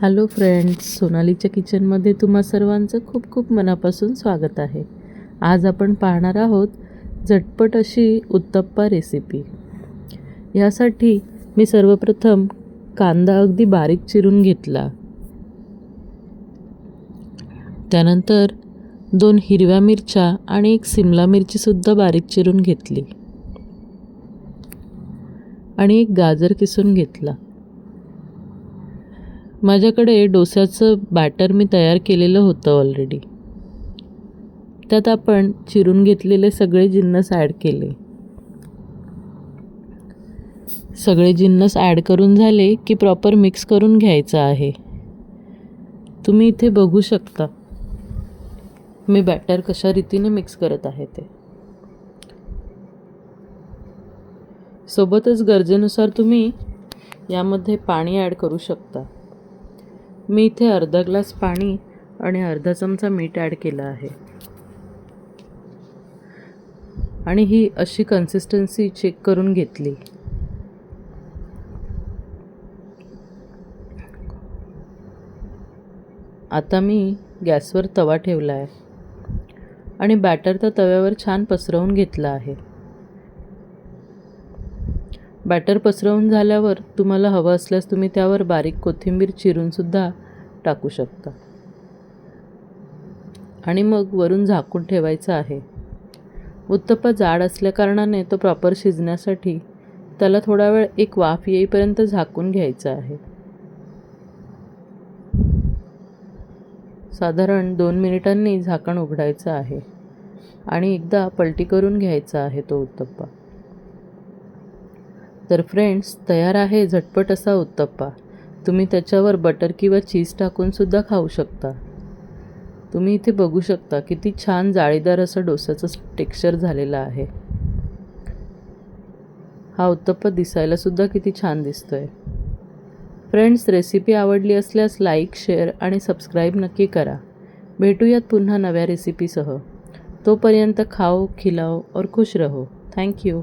Hello friends, सोनालीच्या किचनमध्ये तुम्हा सर्वांचं खूप खूप मनापासून स्वागत आहे. आज आपण पाहणार आहोत झटपट अशी उत्तप्पा रेसिपी. यासाठी मी सर्वप्रथम कांदा अगदी बारीक चिरून घेतला. त्यानंतर 2 हिरव्या मिरच्या आणि 1 सिमला मिरचीसुद्धा बारीक चिरून घेतली आणि 1 गाजर किसून घेतला. माझ्याकडे डोस्याचं बॅटर मी तयार केलेलं होतं ऑलरेडी. त्यात आपण चिरून घेतलेले सगळे जिन्नस ॲड केले. सगळे जिन्नस ॲड करून झाले की प्रॉपर मिक्स करून घ्यायचं आहे. तुम्ही इथे बघू शकता मी बॅटर कशा रीतीने मिक्स करत आहे ते. सोबतच गरजेनुसार तुम्ही यामध्ये पाणी ॲड करू शकता. मी इथे अर्धा ग्लास पाणी आणि अर्धा चमचा मीठ ॲड केलं आहे आणि ही अशी कन्सिस्टन्सी चेक करून घेतली. आता मी गॅसवर तवा ठेवला आहे आणि बॅटर त्या तव्यावर छान पसरवून घेतलं आहे. बॅटर पसरवून झाल्यावर तुम्हाला हवं असल्यास तुम्ही त्यावर बारीक कोथिंबीर चिरूनसुद्धा टाकू शकता आणि मग वरून झाकून ठेवायचं आहे. उत्तप्पा जाड असल्याकारणाने तो प्रॉपर शिजण्यासाठी त्याला थोडा वेळ एक वाफ येईपर्यंत झाकून घ्यायचं आहे. साधारण 2 मिनिटांनी झाकण उघडायचं आहे आणि एकदा पलटी करून घ्यायचा आहे तो उत्तप्पा. तर फ्रेंड्स, तयार आहे झटपट असा उत्तप्पा. तुम्ही त्याच्यावर बटर किंवा चीज टाकूनसुद्धा खाऊ शकता. तुम्ही इथे बघू शकता किती छान जाळीदार असं डोस्याचं टेक्स्चर झालेलं आहे. हा उत्तप्पा दिसायलासुद्धा किती छान दिसतोय. फ्रेंड्स, रेसिपी आवडली असल्यास लाईक, शेअर आणि सबस्क्राईब नक्की करा. भेटूयात पुन्हा नव्या रेसिपीसह. तोपर्यंत खाओ, खिलाओ और खुश रहो. Thank you.